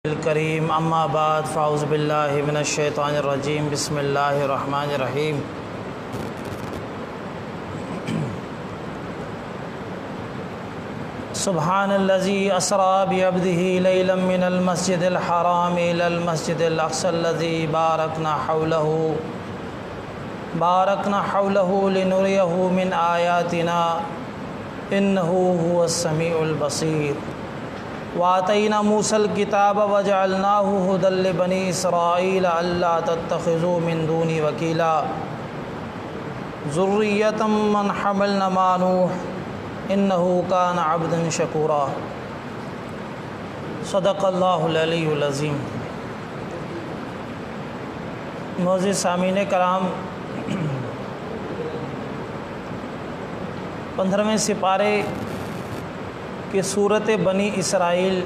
الکریم اما بعد فاعوذ باللہ من الشیطان الرجیم بسم اللہ الرحمن الرحیم سبحان الذی اسری بعبدہ لیلا من المسجد الحرام الی المسجد الاقصی الذی بارکنا حولہ لنریہ من آیاتنا انہ هو السمیع البصیر وآتینا موسیٰ الکتاب وجعلناہ ھدی لبنی اسرائیل الا تتخذوا من دونی وکیلا ذریۃ من حملنا مع نوح انہ کان عبدا شکورا صدق اللہ العلی العظیم۔ معزز سامعین کرام، 15ویں سپارے کہ سورۃ بنی اسرائیل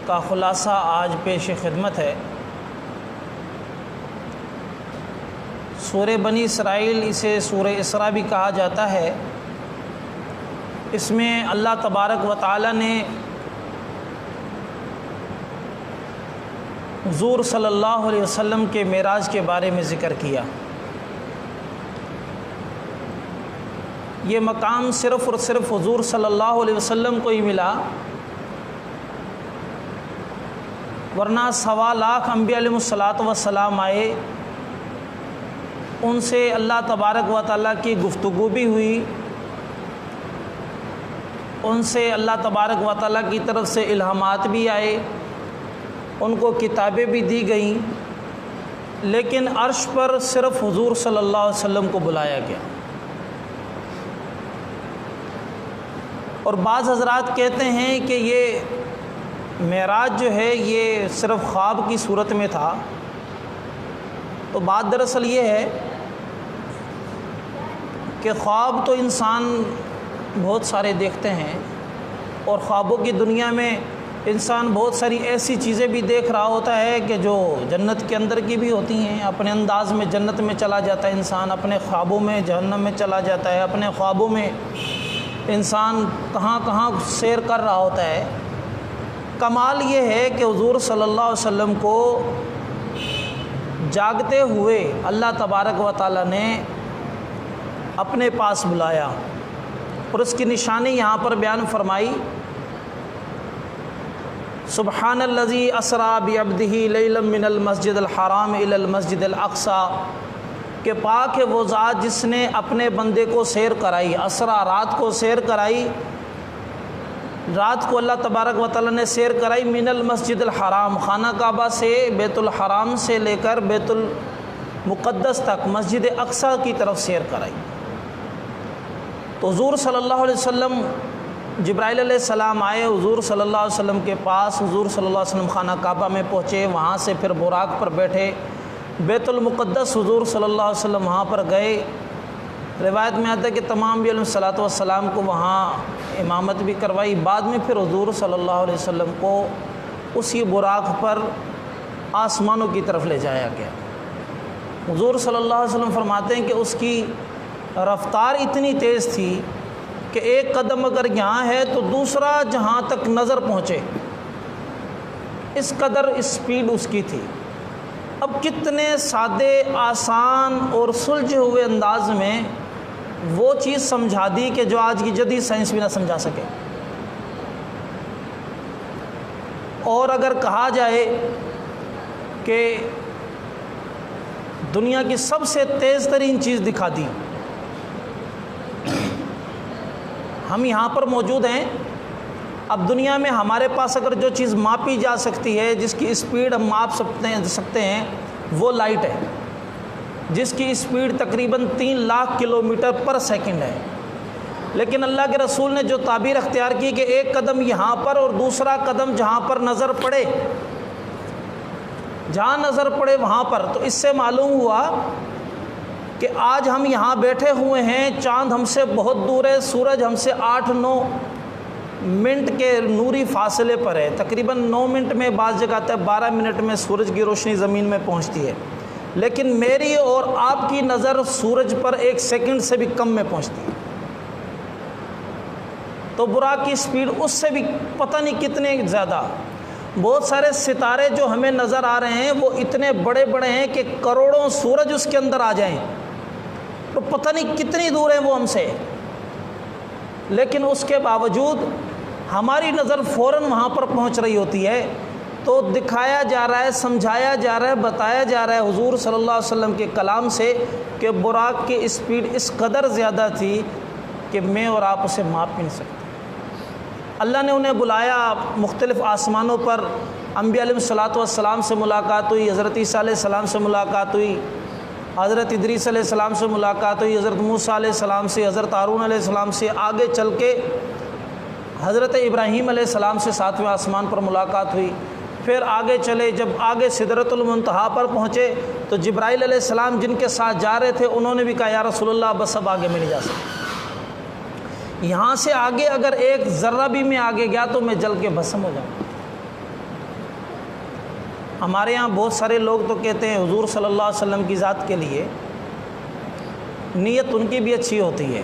کا خلاصہ آج پیش خدمت ہے۔ سورہ بنی اسرائیل اسے سورہ اسراء بھی کہا جاتا ہے۔ اس میں اللہ تبارک و تعالی نے حضور صلی اللہ علیہ وسلم کے معراج کے بارے میں ذکر کیا۔ یہ مقام صرف اور صرف حضور صلی اللہ علیہ وسلم کو ہی ملا، ورنہ 1.25 لاکھ انبیاء علیہ السلام آئے، ان سے اللہ تبارک و تعالیٰ کی گفتگو بھی ہوئی، ان سے اللہ تبارک و تعالیٰ کی طرف سے الہامات بھی آئے، ان کو کتابیں بھی دی گئیں، لیکن عرش پر صرف حضور صلی اللہ علیہ وسلم کو بلایا گیا۔ اور بعض حضرات کہتے ہیں کہ یہ معراج جو ہے یہ صرف خواب کی صورت میں تھا، تو بات دراصل یہ ہے کہ خواب تو انسان بہت سارے دیکھتے ہیں، اور خوابوں کی دنیا میں انسان بہت ساری ایسی چیزیں بھی دیکھ رہا ہوتا ہے کہ جو جنت کے اندر کی بھی ہوتی ہیں۔ اپنے انداز میں جنت میں چلا جاتا ہے انسان، اپنے خوابوں میں جہنم میں چلا جاتا ہے، اپنے خوابوں میں انسان کہاں کہاں سیر کر رہا ہوتا ہے۔ کمال یہ ہے کہ حضور صلی اللہ علیہ وسلم کو جاگتے ہوئے اللہ تبارک و تعالیٰ نے اپنے پاس بلایا، اور اس کی نشانی یہاں پر بیان فرمائی۔ سبحان الذی اسری بعبدہ لیلا من المسجد الحرام الی المسجد الاقصی، کہ پاک ہے وہ ذات جس نے اپنے بندے کو سیر کرائی، اسرا رات کو سیر کرائی، رات کو اللہ تبارک و تعالیٰ نے سیر کرائی من المسجد الحرام، خانہ کعبہ سے، بیت الحرام سے لے کر بیت المقدس تک مسجد اقصی کی طرف سیر کرائی۔ تو حضور صلی اللہ علیہ وسلم، جبرائیل علیہ السلام آئے حضور صلی اللہ علیہ وسلم کے پاس، حضور صلی اللہ علیہ وسلم خانہ کعبہ میں پہنچے، وہاں سے پھر براق پر بیٹھے، بیت المقدس حضور صلی اللہ علیہ وسلم وہاں پر گئے۔ روایت میں آتا ہے کہ تمام بھی علیہ السلام کو وہاں امامت بھی کروائی، بعد میں پھر حضور صلی اللہ علیہ وسلم کو اسی براق پر آسمانوں کی طرف لے جایا گیا۔ حضور صلی اللہ علیہ وسلم فرماتے ہیں کہ اس کی رفتار اتنی تیز تھی کہ ایک قدم اگر یہاں ہے تو دوسرا جہاں تک نظر پہنچے، اس قدر اسپیڈ اس کی تھی۔ اب کتنے سادے، آسان اور سلجھے ہوئے انداز میں وہ چیز سمجھا دی کہ جو آج کی جدید سائنس بھی نہ سمجھا سکے۔ اور اگر کہا جائے کہ دنیا کی سب سے تیز ترین چیز دکھا دی، ہم یہاں پر موجود ہیں، اب دنیا میں ہمارے پاس اگر جو چیز ماپی جا سکتی ہے، جس کی اسپیڈ ہم ماپ سکتے ہیں، وہ لائٹ ہے، جس کی اسپیڈ تقریباً 3 لاکھ کلومیٹر پر سیکنڈ ہے۔ لیکن اللہ کے رسول نے جو تعبیر اختیار کی کہ ایک قدم یہاں پر اور دوسرا قدم جہاں پر نظر پڑے، جہاں نظر پڑے وہاں پر، تو اس سے معلوم ہوا کہ آج ہم یہاں بیٹھے ہوئے ہیں، چاند ہم سے بہت دور ہے، سورج ہم سے 8-9 منٹ کے نوری فاصلے پر ہے، تقریباً 9 منٹ میں، بعض جگہ آتا ہے 12 منٹ میں سورج کی روشنی زمین میں پہنچتی ہے، لیکن میری اور آپ کی نظر سورج پر 1 سیکنڈ سے بھی کم میں پہنچتی ہے۔ تو براق کی سپیڈ اس سے بھی پتہ نہیں کتنے زیادہ. بہت سارے ستارے جو ہمیں نظر آ رہے ہیں وہ اتنے بڑے بڑے ہیں کہ کروڑوں سورج اس کے اندر آ جائیں تو پتہ نہیں کتنی دور ہیں وہ ہم سے، لیکن اس کے باوجود ہماری نظر فوراً وہاں پر پہنچ رہی ہوتی ہے. تو دکھایا جا رہا ہے، سمجھایا جا رہا ہے، بتایا جا رہا ہے حضور صلی اللہ علیہ وسلم کے کلام سے کہ براق کی اسپیڈ اس قدر زیادہ تھی کہ میں اور آپ اسے ماپ بھی نہیں سکتے. اللہ نے انہیں بلایا، مختلف آسمانوں پر انبیاء علیہ الصلوۃ والسلام سے ملاقات ہوئی، حضرت عیسیٰ علیہ السلام سے ملاقات ہوئی، حضرت ادریس علیہ السلام سے ملاقات ہوئی، حضرت موسیٰ علیہ السلام سے، حضرت ہارون علیہ السلام سے، آگے چل کے حضرت ابراہیم علیہ السلام سے 7ویں آسمان پر ملاقات ہوئی. پھر آگے چلے، جب آگے سدرۃ المنتہا پر پہنچے تو جبرائیل علیہ السلام جن کے ساتھ جا رہے تھے انہوں نے بھی کہا یا رسول اللہ بس اب آگے میں نہیں جا سکتا، یہاں سے آگے اگر ایک ذرہ بھی میں آگے گیا تو میں جل کے بھسم ہو جاؤں. ہمارے ہاں بہت سارے لوگ تو کہتے ہیں حضور صلی اللہ علیہ وسلم کی ذات کے لیے نیت ان کی بھی اچھی ہوتی ہے،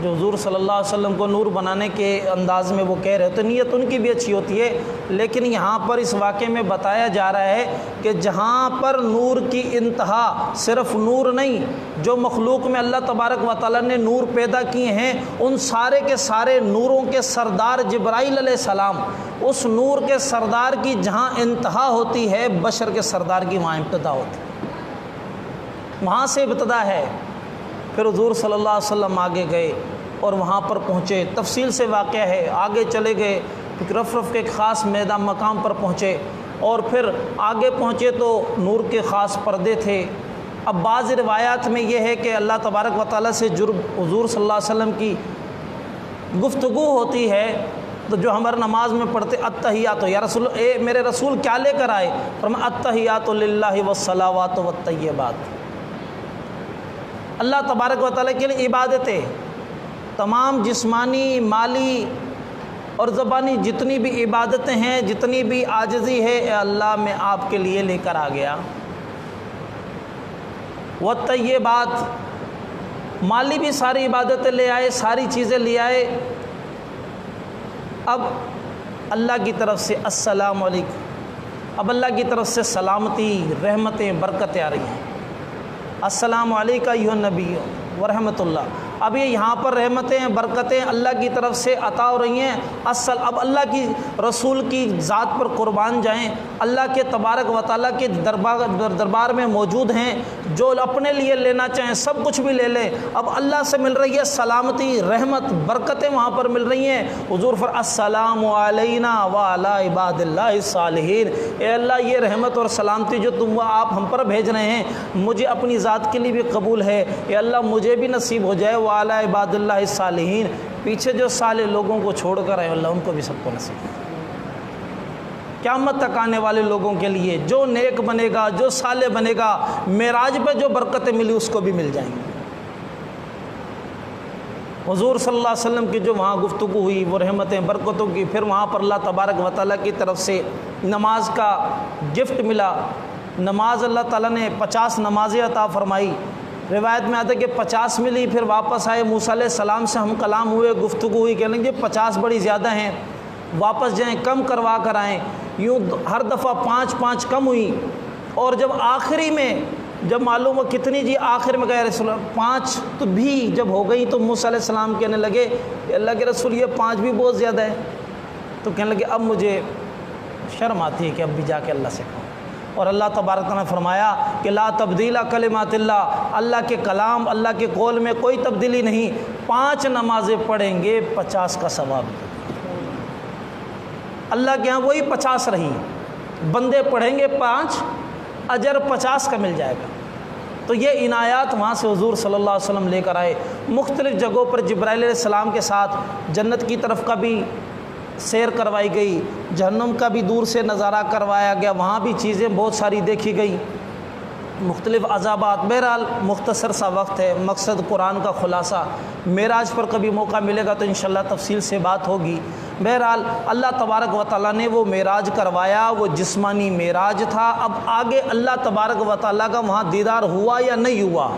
جو حضور صلی اللہ علیہ وسلم کو نور بنانے کے انداز میں وہ کہہ رہے تو نیت ان کی بھی اچھی ہوتی ہے، لیکن یہاں پر اس واقعے میں بتایا جا رہا ہے کہ جہاں پر نور کی انتہا صرف نور نہیں، جو مخلوق میں اللہ تبارک و تعالیٰ نے نور پیدا کیے ہیں ان سارے کے سارے نوروں کے سردار جبرائیل علیہ السلام، اس نور کے سردار کی جہاں انتہا ہوتی ہے بشر کے سردار کی وہاں ابتدا ہوتی ہے، وہاں سے ابتدا ہے. پھر حضور صلی اللہ علیہ وسلم آگے گئے اور وہاں پر پہنچے، تفصیل سے واقعہ ہے، آگے چلے گئے، رف رف کے ایک خاص میدان مقام پر پہنچے اور پھر آگے پہنچے تو نور کے خاص پردے تھے. اب بعض روایات میں یہ ہے کہ اللہ تبارک و تعالیٰ سے حضور صلی اللہ علیہ وسلم کی گفتگو ہوتی ہے، تو جو ہمارے نماز میں پڑھتے التحیات، یا رسول اے میرے رسول کیا لے کر آئے؟ فرمایا التحیات للہ والصلوات والطیبات، اللہ تبارک و تعالیٰ کے لیے عبادتیں، تمام جسمانی، مالی اور زبانی جتنی بھی عبادتیں ہیں، جتنی بھی عاجزی ہے، اے اللہ میں آپ کے لیے لے کر آ گیا. والطیبات، مالی بھی ساری عبادتیں لے آئے، ساری چیزیں لے آئے. اب اللہ کی طرف سے السلام علیکم، اب اللہ کی طرف سے سلامتی، رحمتیں، برکتیں آ رہی ہیں. السلام علیکم ایھا النبی ورحمۃ اللہ. اب یہ یہاں پر رحمتیں، برکتیں اللہ کی طرف سے عطا ہو رہی ہیں. اب اللہ کی رسول کی ذات پر قربان جائیں، اللہ کے تبارک و تعالیٰ کے دربار میں موجود ہیں، جو اپنے لیے لینا چاہیں سب کچھ بھی لے لیں. اب اللہ سے مل رہی ہے سلامتی، رحمت، برکتیں وہاں پر مل رہی ہیں. حضور السلام علینا وعلی عباد اللہ الصالحین، اے اللہ یہ رحمت اور سلامتی جو آپ ہم پر بھیج رہے ہیں مجھے اپنی ذات کے لیے بھی قبول ہے. اے اللہ مجھے بھی نصیب ہو جائے وعلی عباد اللہ الصالحین، پیچھے جو صالح لوگوں کو چھوڑ کر اے اللہ ان کو بھی سب کو نصیب ہو. قیامت تک آنے والے لوگوں کے لیے جو نیک بنے گا، جو صالح بنے گا، معراج پہ جو برکتیں ملی اس کو بھی مل جائیں گی. حضور صلی اللہ علیہ وسلم کی جو وہاں گفتگو ہوئی وہ رحمتیں، برکتوں کی. پھر وہاں پر اللہ تبارک و تعالیٰ کی طرف سے نماز کا گفٹ ملا. نماز اللہ تعالیٰ نے 50 نمازیں عطا فرمائی. روایت میں آتا ہے کہ 50 ملی، پھر واپس آئے، موسیٰ علیہ السلام سے ہم کلام ہوئے، گفتگو ہوئی، کہنے لگے 50 بڑی زیادہ ہیں، واپس جائیں، کم کروا کر آئیں. یوں ہر دفعہ 5 کم ہوئی. اور جب آخری میں جب معلوم ہو کتنی جی آخر میں کہا رسول اللہ 5 تو بھی جب ہو گئی تو موسیٰ علیہ السلام کہنے لگے کہ اللہ کے رسول یہ 5 بھی بہت زیادہ ہے. تو کہنے لگے اب مجھے شرم آتی ہے کہ اب بھی جا کے اللہ سے کہوں. اور اللہ تبارک نے فرمایا کہ لا تبدیل کلمات اللہ، اللہ کے کلام، اللہ کے قول میں کوئی تبدیلی نہیں. 5 نمازیں پڑھیں گے 50 کا ثواب. اللہ کے ہاں وہی 50 رہی، بندے پڑھیں گے 5، اجر 50 کا مل جائے گا. تو یہ عنایات وہاں سے حضور صلی اللہ علیہ وسلم لے کر آئے. مختلف جگہوں پر جبرائیل علیہ السلام کے ساتھ جنت کی طرف کا بھی سیر کروائی گئی، جہنم کا بھی دور سے نظارہ کروایا گیا، وہاں بھی چیزیں بہت ساری دیکھی گئی، مختلف عذابات. بہرحال مختصر سا وقت ہے، مقصد قرآن کا خلاصہ. معراج پر کبھی موقع ملے گا تو انشاءاللہ تفصیل سے بات ہوگی. بہرحال اللہ تبارک و تعالیٰ نے وہ معراج کروایا، وہ جسمانی معراج تھا. اب آگے اللہ تبارک و تعالیٰ کا وہاں دیدار ہوا یا نہیں ہوا،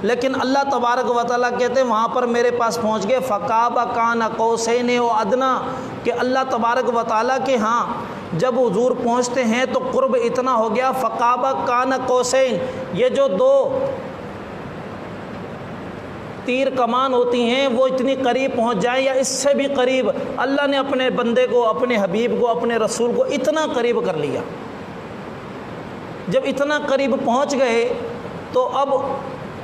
لیکن اللہ تبارک و تعالیٰ کہتے ہیں وہاں پر میرے پاس پہنچ گئے فقاب کان قوسین و ادنا، کہ اللہ تبارک و تعالیٰ کے ہاں جب حضور پہنچتے ہیں تو قرب اتنا ہو گیا، فقاب کان قوسین، یہ جو دو تیر کمان ہوتی ہیں وہ اتنی قریب پہنچ جائیں یا اس سے بھی قریب، اللہ نے اپنے بندے کو، اپنے حبیب کو، اپنے رسول کو اتنا قریب کر لیا۔ جب اتنا قریب پہنچ گئے تو اب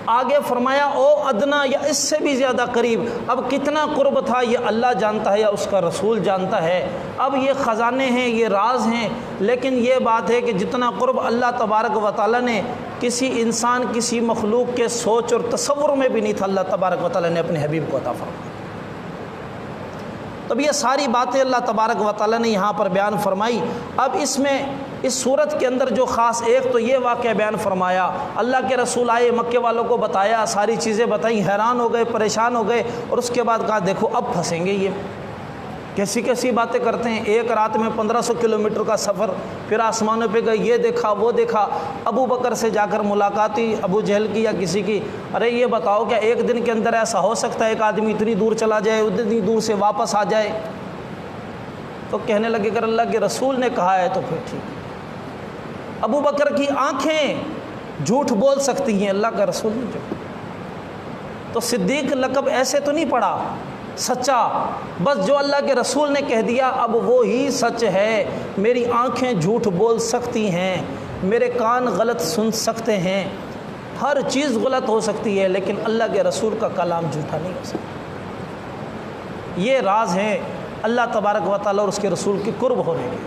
آگے فرمایا او ادنا، یا اس سے بھی زیادہ قریب۔ اب کتنا قرب تھا یہ اللہ جانتا ہے یا اس کا رسول جانتا ہے، اب یہ خزانے ہیں، یہ راز ہیں، لیکن یہ بات ہے کہ جتنا قرب اللہ تبارک و تعالیٰ نے کسی انسان، کسی مخلوق کے سوچ اور تصور میں بھی نہیں تھا، اللہ تبارک و تعالیٰ نے اپنے حبیب کو عطا فرمایا۔ تب یہ ساری باتیں اللہ تبارک و تعالیٰ نے یہاں پر بیان فرمائی۔ اب اس میں اس صورت کے اندر جو خاص ایک تو یہ واقعہ بیان فرمایا، اللہ کے رسول آئے، مکے والوں کو بتایا، ساری چیزیں بتائیں، حیران ہو گئے، پریشان ہو گئے، اور اس کے بعد کہا دیکھو اب پھنسیں گے، یہ کیسی کیسی باتیں کرتے ہیں، ایک رات میں 1500 کلومیٹر کا سفر، پھر آسمانوں پہ گئے، یہ دیکھا وہ دیکھا، ابو بکر سے جا کر ملاقات ہوئی، ابو جہل کی یا کسی کی، ارے یہ بتاؤ کیا ایک دن کے اندر ایسا ہو سکتا ہے ایک آدمی اتنی دور چلا جائے، اتنی دور سے واپس آ جائے؟ تو کہنے لگے اگر اللہ کے رسول نے کہا ہے تو پھر ٹھیک۔ ابو بکر کی آنکھیں جھوٹ بول سکتی ہیں، اللہ کا رسول نے جو، تو صدیق لقب ایسے تو نہیں پڑا، سچا، بس جو اللہ کے رسول نے کہہ دیا اب وہی سچ ہے۔ میری آنکھیں جھوٹ بول سکتی ہیں، میرے کان غلط سن سکتے ہیں، ہر چیز غلط ہو سکتی ہے، لیکن اللہ کے رسول کا کلام جھوٹا نہیں ہو سکتا۔ یہ راز ہیں اللہ تبارک و تعالیٰ اور اس کے رسول کے قرب ہونے کے۔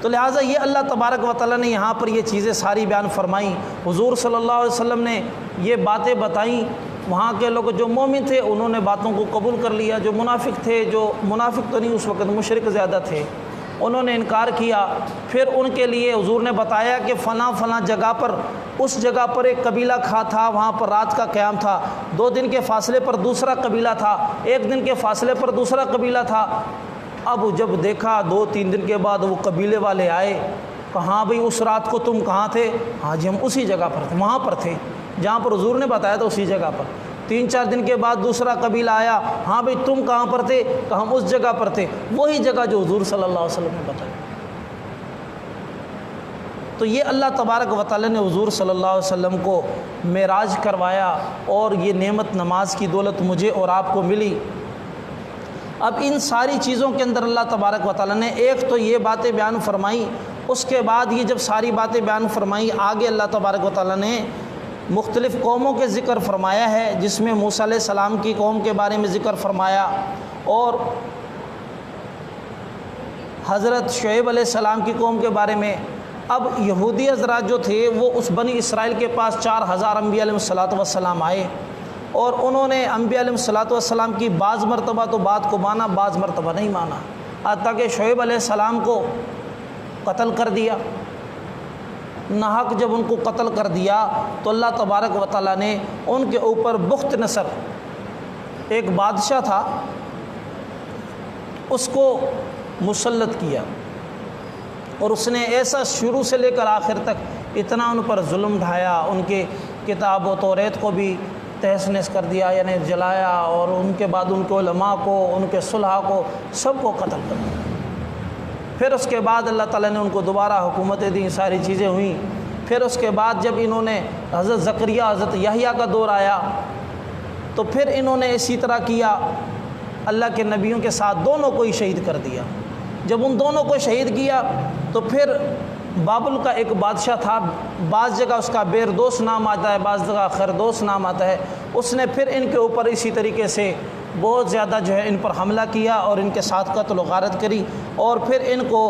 تو لہٰذا یہ اللہ تبارک و تعالیٰ نے یہاں پر یہ چیزیں ساری بیان فرمائیں، حضور صلی اللہ علیہ وسلم نے یہ باتیں بتائیں، وہاں کے لوگ جو مومن تھے انہوں نے باتوں کو قبول کر لیا، جو منافق تھے، جو منافق تو نہیں اس وقت مشرک زیادہ تھے، انہوں نے انکار کیا۔ پھر ان کے لیے حضور نے بتایا کہ فلاں فلاں جگہ پر، اس جگہ پر ایک قبیلہ تھا، وہاں پر رات کا قیام تھا، 2 دن کے فاصلے پر دوسرا قبیلہ تھا، 1 دن کے فاصلے پر دوسرا قبیلہ تھا۔ اب جب دیکھا 2-3 دن کے بعد وہ قبیلے والے آئے، کہاں بھئی اس رات کو تم کہاں تھے؟ ہاں جی ہم اسی جگہ پر تھے، وہاں پر تھے جہاں پر حضور نے بتایا تھا، اسی جگہ پر۔ 3-4 دن کے بعد دوسرا قبیلہ آیا، ہاں بھئی تم کہاں پر تھے؟ کہ ہم اس جگہ پر تھے، وہی جگہ جو حضور صلی اللہ علیہ وسلم نے بتایا۔ تو یہ اللہ تبارک و تعالیٰ نے حضور صلی اللہ علیہ وسلم کو معراج کروایا، اور یہ نعمت نماز کی دولت مجھے اور آپ کو ملی۔ اب ان ساری چیزوں کے اندر اللہ تبارک و تعالیٰ نے ایک تو یہ باتیں بیان فرمائیں، اس کے بعد یہ جب ساری باتیں بیان فرمائیں، آگے اللہ تبارک و تعالیٰ نے مختلف قوموں کے ذکر فرمایا ہے، جس میں موسیٰ علیہ السلام کی قوم کے بارے میں ذکر فرمایا، اور حضرت شعیب علیہ السلام کی قوم کے بارے میں۔ اب یہودی حضرات جو تھے وہ اس بنی اسرائیل کے پاس 4000 انبیاء علیہ السلام آئے، اور انہوں نے انبیاء علیہ السلام کی بعض مرتبہ تو بات کو مانا، بعض مرتبہ نہیں مانا، حتیٰ کہ شعیب علیہ السلام کو قتل کر دیا۔ ناحق جب ان کو قتل کر دیا تو اللہ تبارک و تعالیٰ نے ان کے اوپر بخت نصر ایک بادشاہ تھا، اس کو مسلط کیا، اور اس نے ایسا شروع سے لے کر آخر تک اتنا ان پر ظلم ڈھایا، ان کے کتاب و توریت کو بھی تہس نہس کر دیا، یعنی جلایا، اور ان کے بعد ان کے علماء کو، ان کے صلحاء کو، سب کو قتل کر دیا۔ پھر اس کے بعد اللہ تعالیٰ نے ان کو دوبارہ حکومتیں دیں، ساری چیزیں ہوئیں۔ پھر اس کے بعد جب انہوں نے حضرت زکریا، حضرت یحییٰ کا دور آیا، تو پھر انہوں نے اسی طرح کیا، اللہ کے نبیوں کے ساتھ دونوں کو ہی شہید کر دیا۔ جب ان دونوں کو شہید کیا تو پھر بابل کا ایک بادشاہ تھا، بعض جگہ اس کا بیردوس نام آتا ہے، بعض جگہ خردوس نام آتا ہے، اس نے پھر ان کے اوپر اسی طریقے سے بہت زیادہ جو ہے ان پر حملہ کیا، اور ان کے ساتھ قتل و غارت کری، اور پھر ان کو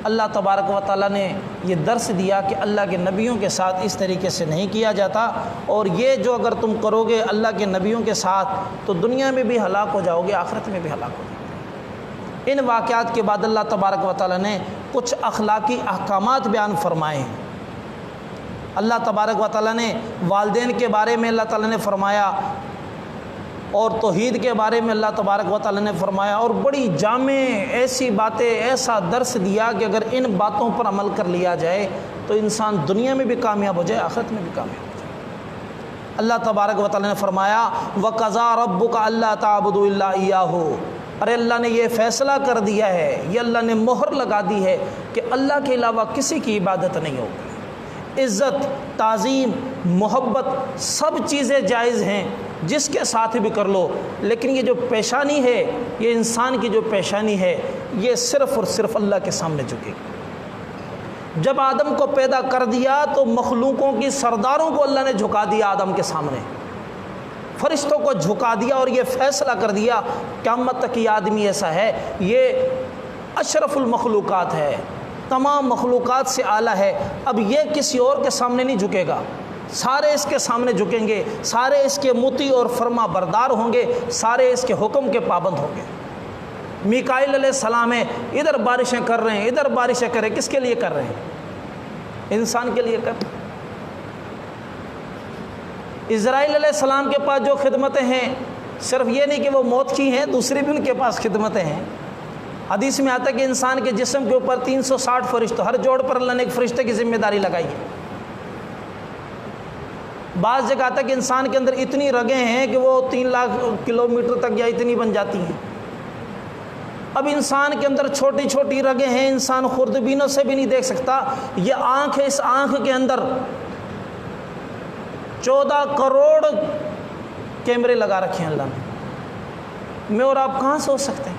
اللہ تبارک و تعالیٰ نے یہ درس دیا کہ اللہ کے نبیوں کے ساتھ اس طریقے سے نہیں کیا جاتا، اور یہ جو اگر تم کرو گے اللہ کے نبیوں کے ساتھ تو دنیا میں بھی ہلاک ہو جاؤ گے، آخرت میں بھی ہلاک ہو جاؤ گے۔ ان واقعات کے بعد اللہ تبارک و تعالیٰ نے کچھ اخلاقی احکامات بیان فرمائے ہیں۔ اللہ تبارک و تعالیٰ نے والدین کے بارے میں اللہ تعالیٰ نے فرمایا، اور توحید کے بارے میں اللہ تبارک و تعالیٰ نے فرمایا، اور بڑی جامع ایسی باتیں، ایسا درس دیا کہ اگر ان باتوں پر عمل کر لیا جائے تو انسان دنیا میں بھی کامیاب ہو جائے، آخرت میں بھی کامیاب ہو جائے۔ اللہ تبارک و تعالیٰ نے فرمایا وَقَضَىٰ رَبُّكَ أَلَّا تَعْبُدُوا إِلَّا إِيَّاهُ، ارے اللہ نے یہ فیصلہ کر دیا ہے، یہ اللہ نے مہر لگا دی ہے کہ اللہ کے علاوہ کسی کی عبادت نہیں ہوگی۔ عزت، تعظیم، محبت سب چیزیں جائز ہیں، جس کے ساتھ بھی کر لو، لیکن یہ جو پیشانی ہے، یہ انسان کی جو پیشانی ہے، یہ صرف اور صرف اللہ کے سامنے جھکے گی۔ جب آدم کو پیدا کر دیا تو مخلوقوں کی سرداروں کو اللہ نے جھکا دیا آدم کے سامنے، فرشتوں کو جھکا دیا اور یہ فیصلہ کر دیا قیامت تک یہ آدمی ایسا ہے، یہ اشرف المخلوقات ہے، تمام مخلوقات سے اعلیٰ ہے، اب یہ کسی اور کے سامنے نہیں جھکے گا، سارے اس کے سامنے جھکیں گے، سارے اس کے مطیع اور فرما بردار ہوں گے، سارے اس کے حکم کے پابند ہوں گے۔ میکائیل علیہ السلام ہے، ادھر بارشیں کر رہے ہیں، ادھر بارشیں کر رہے ہیں، کس کے لیے کر رہے ہیں؟ انسان کے لیے کر رہے ہیں۔ اسرائیل علیہ السلام کے پاس جو خدمتیں ہیں، صرف یہ نہیں کہ وہ موت کی ہیں، دوسری بھی ان کے پاس خدمتیں ہیں۔ حدیث میں آتا ہے کہ انسان کے جسم کے اوپر 360 فرشتوں، ہر جوڑ پر اللہ نے ایک فرشتے کی ذمہ داری لگائی ہے۔ بعض جگہ آتا ہے کہ انسان کے اندر اتنی رگیں ہیں کہ وہ 3 لاکھ کلومیٹر تک یا اتنی بن جاتی ہیں۔ اب انسان کے اندر چھوٹی چھوٹی رگیں ہیں، انسان خوردبینوں سے بھی نہیں دیکھ سکتا۔ یہ آنکھ ہے، اس آنکھ کے اندر 14 کروڑ کیمرے لگا رکھے ہیں اللہ نے، میں اور آپ کہاں سوچ سکتے ہیں؟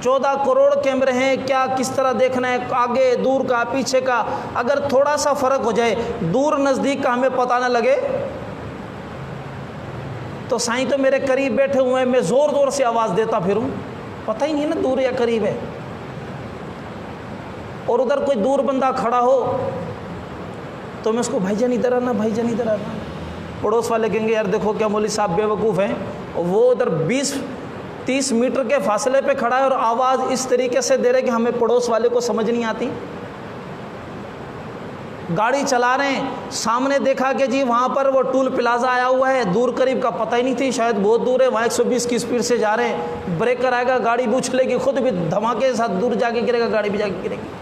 14 کروڑ کیمرے ہیں، کیا کس طرح دیکھنا ہے، آگے دور کا پیچھے کا، اگر تھوڑا سا فرق ہو جائے، دور نزدیک کا ہمیں پتہ نہ لگے تو سائیں تو میرے قریب بیٹھے ہوئے ہیں، میں زور زور سے آواز دیتا پھروں، پتہ ہی نہیں نا دور یا قریب ہے۔ اور ادھر کوئی دور بندہ کھڑا ہو تو میں اس کو بھائی جان ادھر آنا، بھائی جان ادھر آنا، پڑوس والے کہیں گے یار دیکھو کیا مولوی صاحب بے وقوف ہیں، وہ ادھر 20-30 میٹر کے فاصلے پہ کھڑا ہے اور آواز اس طریقے سے دے رہے کہ ہمیں پڑوس والے کو سمجھ نہیں آتی۔ گاڑی چلا رہے ہیں، سامنے دیکھا کہ جی وہاں پر وہ ٹول پلازا آیا ہوا ہے، دور قریب کا پتہ ہی نہیں تھی، شاید بہت دور ہے، وہاں 120 کی اسپیڈ سے جا رہے ہیں، بریکر آئے گا گاڑی بھی اچھلے گی، خود بھی دھماکے کے ساتھ دور جا کے گرے گا، گاڑی بھی جا کے گرے گی۔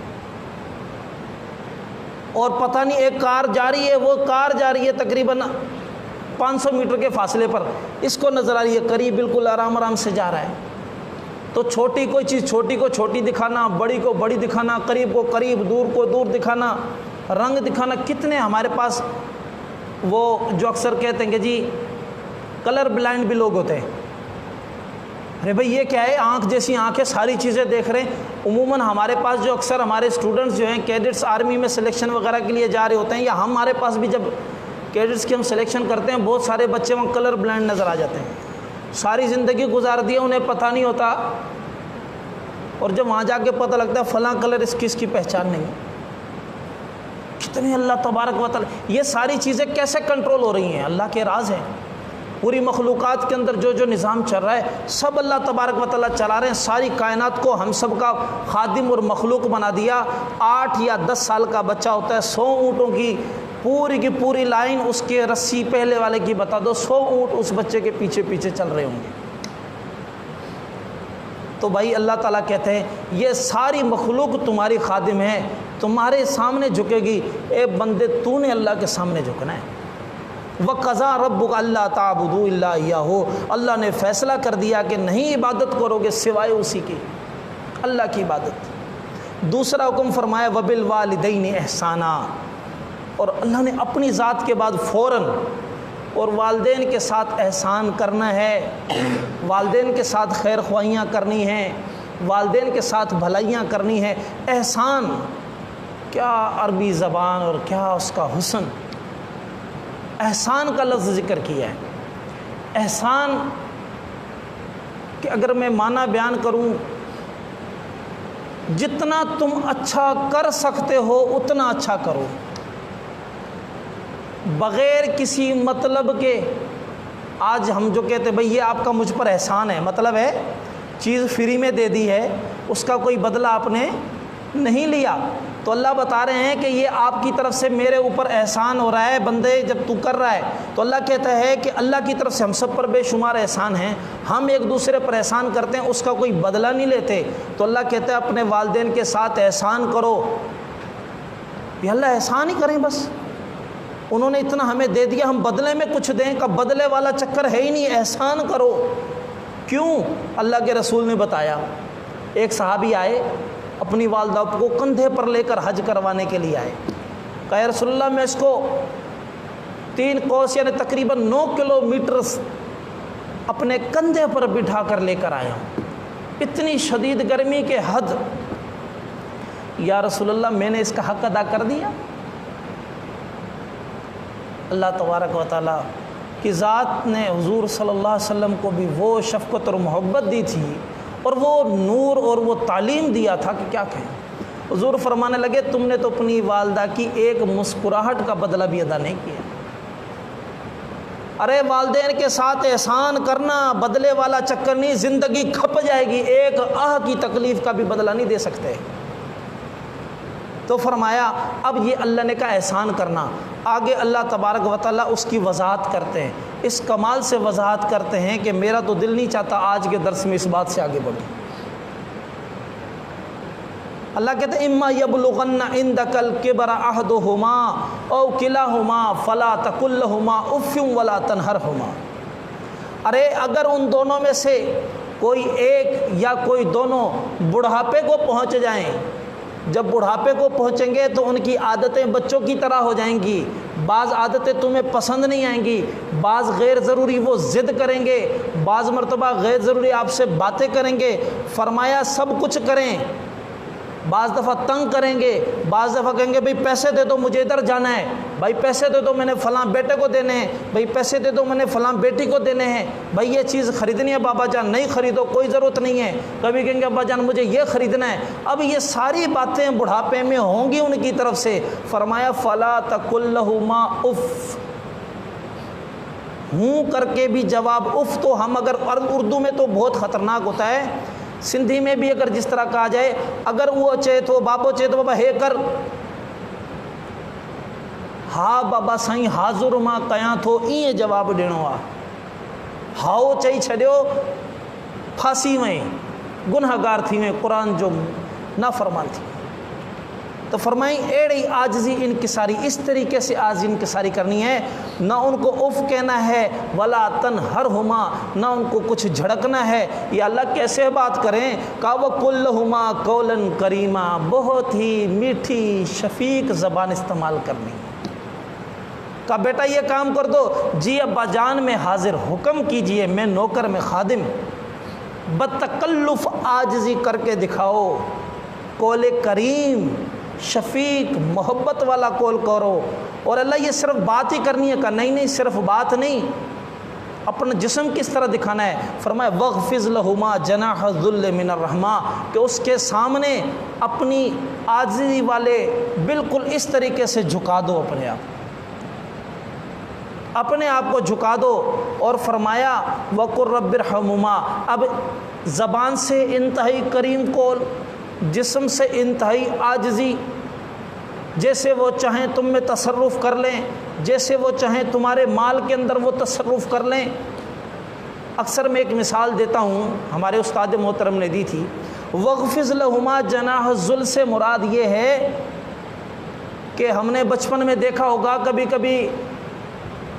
اور پتہ نہیں ایک کار جا رہی ہے، وہ کار جا رہی ہے تقریباً 500 میٹر کے فاصلے پر، اس کو نظر آ رہی ہے قریب، بالکل آرام آرام سے جا رہا ہے۔ تو چھوٹی کوئی چیز چھوٹی کو چھوٹی دکھانا، بڑی کو بڑی دکھانا، قریب کو قریب، دور کو دور دکھانا، رنگ دکھانا، کتنے ہمارے پاس وہ جو اکثر کہتے ہیں کہ جی کلر بلائنڈ بھی لوگ ہوتے ہیں، ارے بھائی یہ کیا ہے، آنکھ جیسی آنکھیں ساری چیزیں دیکھ رہے ہیں۔ عموماً ہمارے پاس جو اکثر ہمارے اسٹوڈنٹس جو ہیں کیڈٹس آرمی میں سلیکشن وغیرہ کے لیے جا رہے ہوتے ہیں، یا ہمارے پاس بھی جب کیڈٹس کی ہم سلیکشن کرتے ہیں، بہت سارے بچے وہاں کلر بلائنڈ نظر آ جاتے ہیں، ساری زندگی گزار دی ہے، انہیں پتہ نہیں ہوتا، اور جب وہاں جا کے پتہ لگتا ہے فلاں کلر اس کی پہچان نہیں ہے۔ کتنے اللہ تبارک و تعالی، یہ ساری چیزیں کیسے کنٹرول ہو رہی ہیں، اللہ کے راز ہیں۔ پوری مخلوقات کے اندر جو جو نظام چل رہا ہے سب اللہ تبارک و تعالیٰ چلا رہے ہیں، ساری کائنات کو ہم سب کا خادم اور مخلوق بنا دیا۔ 8 یا 10 سال کا بچہ ہوتا ہے، 100 اونٹوں کی پوری لائن اس کے رسی پہلے والے کی بتا دو، 100 اونٹ اس بچے کے پیچھے پیچھے چل رہے ہوں گے۔ تو بھائی اللہ تعالیٰ کہتے ہیں یہ ساری مخلوق تمہاری خادم ہے، تمہارے سامنے جھکے گی، اے بندے تو نے اللہ کے سامنے جھکنا ہے۔ وَقَضَىٰ رَبُّكَ أَلَّا تَعْبُدُوا إِلَّا إِيَّاهُ، اللہ نے فیصلہ کر دیا کہ نہیں عبادت کرو گے سوائے اسی کی، اللہ کی عبادت۔ دوسرا حکم فرمایا وَبِالْوَالِدَيْنِ إِحْسَانًا، اور اللہ نے اپنی ذات کے بعد فوراً اور والدین کے ساتھ احسان کرنا ہے، والدین کے ساتھ خیر خواہیاں کرنی ہیں، والدین کے ساتھ بھلائیاں کرنی ہیں۔ احسان کیا عربی زبان اور کیا اس کا حسن، احسان کا لفظ ذکر کیا ہے۔ احسان کہ اگر میں معنی بیان کروں، جتنا تم اچھا کر سکتے ہو اتنا اچھا کرو، بغیر کسی مطلب کے۔ آج ہم جو کہتے ہیں بھئی یہ آپ کا مجھ پر احسان ہے، مطلب ہے چیز فری میں دے دی ہے، اس کا کوئی بدلہ آپ نے نہیں لیا، تو اللہ بتا رہے ہیں کہ یہ آپ کی طرف سے میرے اوپر احسان ہو رہا ہے بندے، جب تو کر رہا ہے تو اللہ کہتا ہے کہ اللہ کی طرف سے ہم سب پر بے شمار احسان ہیں، ہم ایک دوسرے پر احسان کرتے ہیں، اس کا کوئی بدلہ نہیں لیتے، تو اللہ کہتا ہے اپنے والدین کے ساتھ احسان کرو۔ یہ اللہ احسان ہی کریں بس، انہوں نے اتنا ہمیں دے دیا، ہم بدلے میں کچھ دیں؟ کا بدلے والا چکر ہے ہی نہیں، احسان کرو۔ کیوں؟ اللہ کے رسول نے بتایا۔ ایک صحابی آئے، اپنی والدہ کو کندھے پر لے کر حج کروانے کے لیے آئے، کہا یا رسول اللہ میں اس کو 3 کوس یعنی تقریباً 9 کلومیٹر اپنے کندھے پر بٹھا کر لے کر آیا ہوں، اتنی شدید گرمی کے حد۔ یا رسول اللہ میں نے اس کا حق ادا کر دیا؟ اللہ تبارک و تعالیٰ کی ذات نے حضور صلی اللہ علیہ وسلم کو بھی وہ شفقت اور محبت دی تھی اور وہ نور اور وہ تعلیم دیا تھا کہ کیا کہیں۔ حضور فرمانے لگے تم نے تو اپنی والدہ کی ایک مسکراہٹ کا بدلہ بھی ادا نہیں کیا۔ ارے والدین کے ساتھ احسان کرنا بدلے والا چکر نہیں، زندگی کھپ جائے گی، ایک آہ کی تکلیف کا بھی بدلہ نہیں دے سکتے۔ تو فرمایا اب یہ اللہ نے کہا احسان کرنا، آگے اللہ تبارک و تعالیٰ اس کی وضاحت کرتے ہیں، اس کمال سے وضاحت کرتے ہیں کہ میرا تو دل نہیں چاہتا آج کے درس میں اس بات سے آگے بڑھوں۔ اللہ کہتے ہیں اما یبلغن عندک الکبر احدہما او کلاہما فلا تقل لہما اف ولا تنہرہما۔ ارے اگر ان دونوں میں سے کوئی ایک یا کوئی دونوں بڑھاپے کو پہنچ جائیں، جب بڑھاپے کو پہنچیں گے تو ان کی عادتیں بچوں کی طرح ہو جائیں گی، بعض عادتیں تمہیں پسند نہیں آئیں گی، بعض غیر ضروری وہ ضد کریں گے، بعض مرتبہ غیر ضروری آپ سے باتیں کریں گے۔ فرمایا سب کچھ کریں، بعض دفعہ تنگ کریں گے، بعض دفعہ کہیں گے بھائی پیسے دے دو مجھے ادھر جانا ہے، بھائی پیسے دے دو میں نے فلاں بیٹے کو دینے ہیں، بھائی پیسے دے دو میں نے فلاں بیٹی کو دینے ہیں، بھائی یہ چیز خریدنی ہے بابا جان، نہیں خریدو کوئی ضرورت نہیں ہے۔ کبھی کہیں گے ابا جان مجھے یہ خریدنا ہے۔ اب یہ ساری باتیں بڑھاپے میں ہوں گی ان کی طرف سے۔ فرمایا فلا تقل لہما اف، ہوں کر کے بھی جواب اف تو ہم اگر اردو میں تو بہت خطرناک ہوتا ہے، سندھی میں بھی اگر جس طرح کہا جائے اگر وہ چاہے تو بابو چاہے تو بابا ہے کر، ہاں بابا سائیں حاضر ماں کیاں تھو یہ جواب ڈیڑو آ، ہاؤ چئی چھڑیو پھانسی میں گنہگار تھی میں قرآن جو نافرمان تھی۔ تو فرمائیں ایڑی عاجزی انکساری، اس طریقے سے عاجزی انکساری کرنی ہے، نہ ان کو اف کہنا ہے ولا تنہرہما، نہ ان کو کچھ جھڑکنا ہے۔ یہ اللہ کیسے بات کریں؟ کہا وقل لہما قولا کریما، بہت ہی میٹھی شفیق زبان استعمال کرنی ہے۔ کہا بیٹا یہ کام کر دو، جی ابا جان میں حاضر، حکم کیجئے میں نوکر میں خادم، بتکلف عاجزی کر کے دکھاؤ، قول کریم شفیق محبت والا قول کرو۔ اور اللہ یہ صرف بات ہی کرنی ہے؟ کہا نہیں نہیں، صرف بات نہیں، اپنا جسم کس طرح دکھانا ہے؟ فرمایا وَاخْفِضْ لَهُمَا جَنَاحَ الذُّلِّ مِنَ الرَّحْمَةِ، کہ اس کے سامنے اپنی عاجزی والے بالکل اس طریقے سے جھکا دو، اپنے آپ کو جھکا دو۔ اور فرمایا وَقُلْ رَبِّ ارْحَمْهُمَا، اب زبان سے انتہائی کریم قول، جسم سے انتہائی عاجزی، جیسے وہ چاہیں تم میں تصرف کر لیں، جیسے وہ چاہیں تمہارے مال کے اندر وہ تصرف کر لیں۔ اکثر میں ایک مثال دیتا ہوں، ہمارے استاد محترم نے دی تھی، وَاخْفِضْ لَهُمَا جَنَاحَ الذُّلِّ سے مراد یہ ہے کہ ہم نے بچپن میں دیکھا ہوگا کبھی کبھی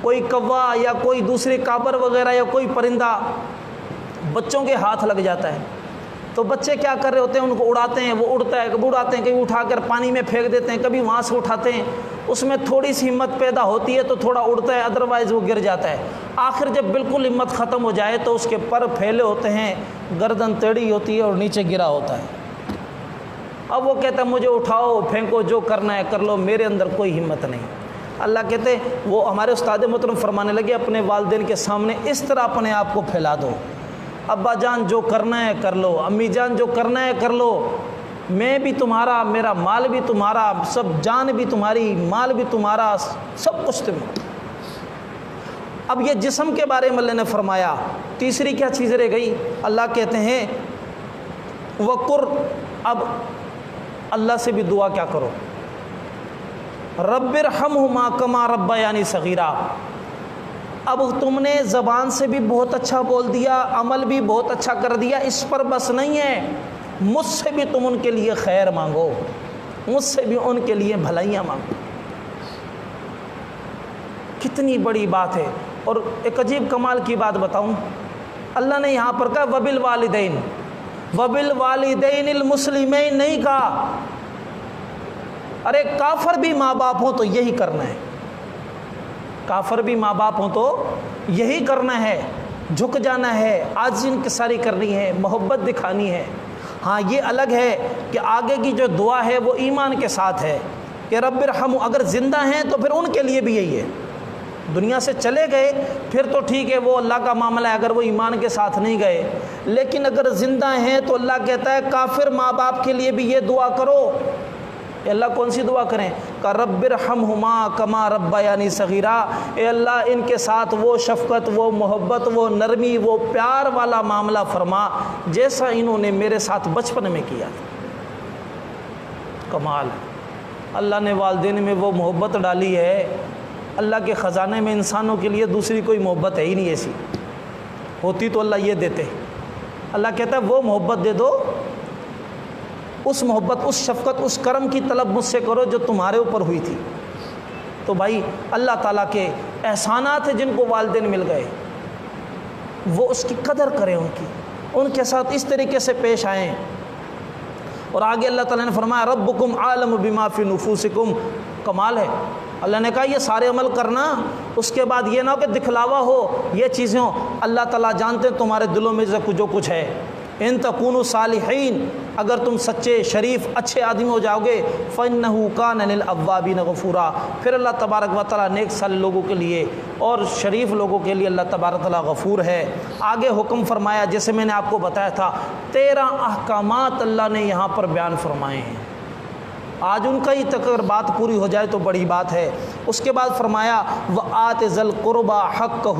کوئی کوا یا کوئی دوسری کابر وغیرہ یا کوئی پرندہ بچوں کے ہاتھ لگ جاتا ہے، تو بچے کیا کر رہے ہوتے ہیں؟ ان کو اڑاتے ہیں، وہ اڑتا ہے، کبھی اڑاتے ہیں، کبھی اٹھا کر پانی میں پھینک دیتے ہیں، کبھی وہاں سے اٹھاتے ہیں، اس میں تھوڑی سی ہمت پیدا ہوتی ہے تو تھوڑا اڑتا ہے، ادروائز وہ گر جاتا ہے۔ آخر جب بالکل ہمت ختم ہو جائے تو اس کے پر پھیلے ہوتے ہیں، گردن ٹیڑھی ہوتی ہے اور نیچے گرا ہوتا ہے۔ اب وہ کہتا ہے مجھے اٹھاؤ پھینکو جو کرنا ہے کر لو، میرے اندر کوئی ہمت نہیں۔ اللہ کہتے وہ ہمارے استاد محترم فرمانے لگے اپنے والدین کے سامنے اس طرح اپنے آپ کو پھیلا دو، ابا جان جو کرنا ہے کر لو، امی جان جو کرنا ہے کر لو، میں بھی تمہارا، میرا مال بھی تمہارا، سب جان بھی تمہاری، مال بھی تمہارا، سب کچھ تمہارا۔ اب یہ جسم کے بارے میں اللہ نے فرمایا۔ تیسری کیا چیز رہ گئی؟ اللہ کہتے ہیں وقر، اب اللہ سے بھی دعا کیا کرو، رب ارحمہما کما ربیانی صغیرا۔ اب تم نے زبان سے بھی بہت اچھا بول دیا، عمل بھی بہت اچھا کر دیا، اس پر بس نہیں ہے، مجھ سے بھی تم ان کے لیے خیر مانگو، مجھ سے بھی ان کے لیے بھلائیاں مانگو۔ کتنی بڑی بات ہے۔ اور ایک عجیب کمال کی بات بتاؤں، اللہ نے یہاں پر کہا وبالوالدین، وبالوالدین المسلمین نہیں کہا۔ ارے کافر بھی ماں باپ ہوں تو یہی کرنا ہے، کافر بھی ماں باپ ہوں تو یہی کرنا ہے، جھک جانا ہے، عاجزی انکساری کرنی ہے، محبت دکھانی ہے۔ ہاں یہ الگ ہے کہ آگے کی جو دعا ہے وہ ایمان کے ساتھ ہے کہ رب ارحم، اگر زندہ ہیں تو پھر ان کے لیے بھی یہی ہے۔ دنیا سے چلے گئے پھر تو ٹھیک ہے، وہ اللہ کا معاملہ ہے، اگر وہ ایمان کے ساتھ نہیں گئے، لیکن اگر زندہ ہیں تو اللہ کہتا ہے کافر ماں باپ کے لیے بھی یہ دعا کرو۔ اے اللہ کون سی دعا کریں؟ کہ رب ارحمہما کما ربیانی صغیرا، اے اللہ ان کے ساتھ وہ شفقت، وہ محبت، وہ نرمی، وہ پیار والا معاملہ فرما جیسا انہوں نے میرے ساتھ بچپن میں کیا۔ کمال، اللہ نے والدین میں وہ محبت ڈالی ہے، اللہ کے خزانے میں انسانوں کے لیے دوسری کوئی محبت ہے ہی نہیں ایسی، ہوتی تو اللہ یہ دیتے۔ اللہ کہتا ہے وہ محبت دے دو، اس محبت، اس شفقت، اس کرم کی طلب مجھ سے کرو جو تمہارے اوپر ہوئی تھی۔ تو بھائی اللہ تعالیٰ کے احسانات ہیں جن کو والدین مل گئے، وہ اس کی قدر کریں، ان کے ساتھ اس طریقے سے پیش آئیں۔ اور آگے اللہ تعالیٰ نے فرمایا ربکم عالم بما فی نفوسکم، کمال ہے، اللہ نے کہا یہ سارے عمل کرنا، اس کے بعد یہ نہ ہو کہ دکھلاوا ہو، یہ چیزیں ہوں، اللہ تعالیٰ جانتے ہیں تمہارے دلوں میں جو کچھ ہے۔ ان تکونوا صالحین، اگر تم سچے شریف اچھے آدمی ہو جاؤ گے، فإنہ کان للأوابین غفورا، پھر اللہ تبارک و تعالیٰ نیک سال لوگوں کے لیے اور شریف لوگوں کے لیے اللہ تبارک و تعالیٰ غفور ہے۔ آگے حکم فرمایا، جیسے میں نے آپ کو بتایا تھا 13 احکامات اللہ نے یہاں پر بیان فرمائے ہیں، آج ان کا ہی تک اگر بات پوری ہو جائے تو بڑی بات ہے۔ اس کے بعد فرمایا وآت ذی القربى حقہ،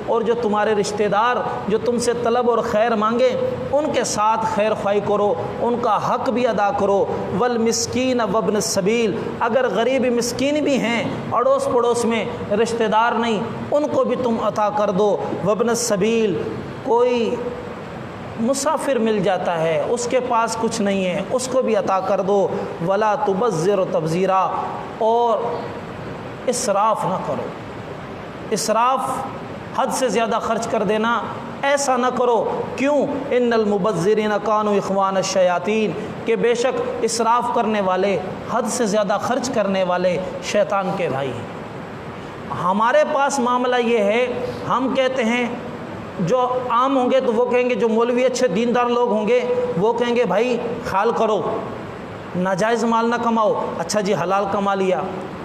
اور جو تمہارے رشتہ دار جو تم سے طلب اور خیر مانگے ان کے ساتھ خیر خواہی کرو، ان کا حق بھی ادا کرو۔ والمسکین وابن السبیل، اگر غریب مسکین بھی ہیں اڑوس پڑوس میں رشتہ دار نہیں، ان کو بھی تم عطا کر دو۔ وابن السبیل، کوئی مسافر مل جاتا ہے اس کے پاس کچھ نہیں ہے، اس کو بھی عطا کر دو۔ ولا تبذر تبذیرا، اور اسراف نہ کرو، اسراف حد سے زیادہ خرچ کر دینا ایسا نہ کرو۔ کیوں؟ ان المبذرین کانوا اخوان الشیاطین، کہ بے شک اسراف کرنے والے، حد سے زیادہ خرچ کرنے والے شیطان کے بھائی ہیں۔ ہمارے پاس معاملہ یہ ہے، ہم کہتے ہیں جو عام ہوں گے تو وہ کہیں گے، جو مولوی اچھے دیندار لوگ ہوں گے وہ کہیں گے بھائی خیال کرو، ناجائز مال نہ کماؤ۔ اچھا جی حلال کما لیا،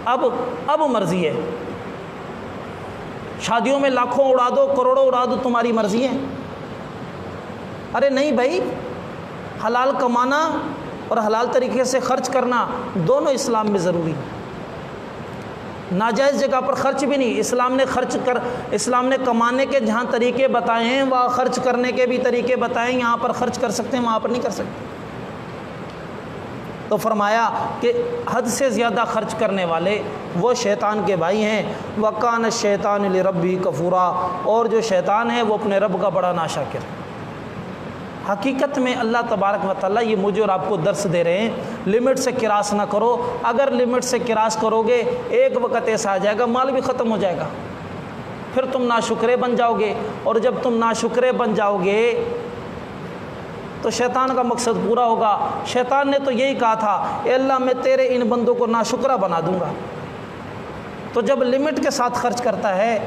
اب مرضی ہے، شادیوں میں لاکھوں اڑا دو، کروڑوں اڑا دو، تمہاری مرضی ہے۔ ارے نہیں بھائی، حلال کمانا اور حلال طریقے سے خرچ کرنا دونوں اسلام میں ضروری ہے۔ ناجائز جگہ پر خرچ بھی نہیں، اسلام نے کمانے کے جہاں طریقے بتائے ہیں وہاں خرچ کرنے کے بھی طریقے بتائے ہیں، یہاں پر خرچ کر سکتے ہیں وہاں پر نہیں کر سکتے۔ تو فرمایا کہ حد سے زیادہ خرچ کرنے والے وہ شیطان کے بھائی ہیں۔ وَكَانَ الشَّيْطَانُ لِرَبِّهِ كَفُورًا، اور جو شیطان ہے وہ اپنے رب کا بڑا ناشکر ہے۔ حقیقت میں اللہ تبارک و تعالیٰ یہ مجھے اور آپ کو درس دے رہے ہیں، لمٹ سے کراس نہ کرو۔ اگر لمٹ سے کراس کرو گے ایک وقت ایسا آ جائے گا مال بھی ختم ہو جائے گا، پھر تم ناشکرے بن جاؤ گے، اور جب تم ناشکرے بن جاؤ گے تو شیطان کا مقصد پورا ہوگا۔ شیطان نے تو یہی کہا تھا، اے اللہ میں تیرے ان بندوں کو ناشکرہ بنا دوں گا۔ تو جب لمٹ کے ساتھ خرچ کرتا ہے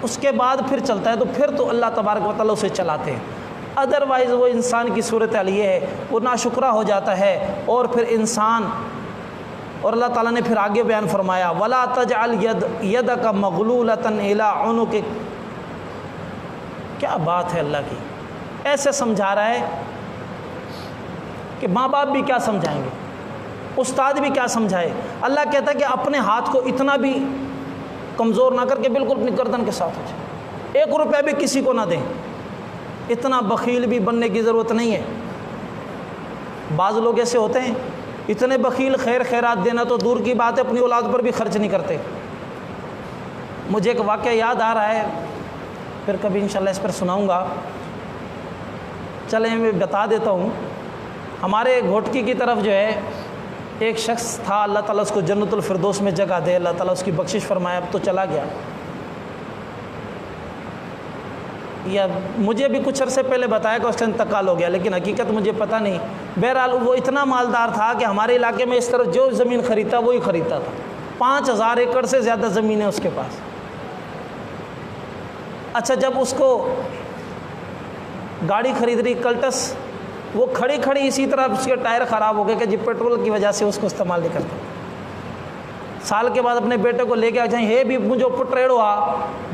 اس کے بعد پھر چلتا ہے، تو پھر تو اللہ تبارک و تعالیٰ اسے چلاتے ہیں۔ ادروائز وہ انسان کی صورتحال یہ ہے، وہ ناشکرہ ہو جاتا ہے، اور پھر انسان، اور اللہ تعالیٰ نے پھر آگے بیان فرمایا وَلَا تَجْعَلْ يَدَكَ مَغْلُولَةً إِلَىٰ عُنُقِكَ۔ کیا بات ہے اللہ کی، ایسے سمجھا رہا ہے کہ ماں باپ بھی کیا سمجھائیں گے، استاد بھی کیا سمجھائے۔ اللہ کہتا ہے کہ اپنے ہاتھ کو اتنا بھی کمزور نہ کر کے بالکل اپنی گردن کے ساتھ ہو جائے، 1 روپیہ بھی کسی کو نہ دیں، اتنا بخیل بھی بننے کی ضرورت نہیں ہے۔ بعض لوگ ایسے ہوتے ہیں اتنے بخیل، خیر خیرات دینا تو دور کی بات ہے، اپنی اولاد پر بھی خرچ نہیں کرتے۔ مجھے ایک واقعہ یاد آ رہا ہے، پھر کبھی انشاءاللہ اس پر سناؤں گا، چلیں میں بتا دیتا ہوں۔ ہمارے گھوٹکی کی طرف جو ہے ایک شخص تھا، اللہ تعالیٰ اس کو جنت الفردوس میں جگہ دے، اللہ تعالیٰ اس کی بخشش فرمایا، اب تو چلا گیا، یا مجھے بھی کچھ عرصے پہلے بتایا کہ اس کا انتقال ہو گیا، لیکن حقیقت مجھے پتہ نہیں۔ بہرحال وہ اتنا مالدار تھا کہ ہمارے علاقے میں اس طرح جو زمین خریدتا وہی خریدتا تھا، 5000 ایکڑ سے زیادہ زمین ہے اس کے پاس۔ اچھا، جب اس کو گاڑی خرید رہی کلٹس، وہ کھڑی کھڑی اسی طرح اس کے ٹائر خراب ہو گئے کہ جی پیٹرول کی وجہ سے اس کو استعمال نہیں کرتا۔ سال کے بعد اپنے بیٹے کو لے کے آ جائیں، ہے بھی مجھے پٹ ایڑو آ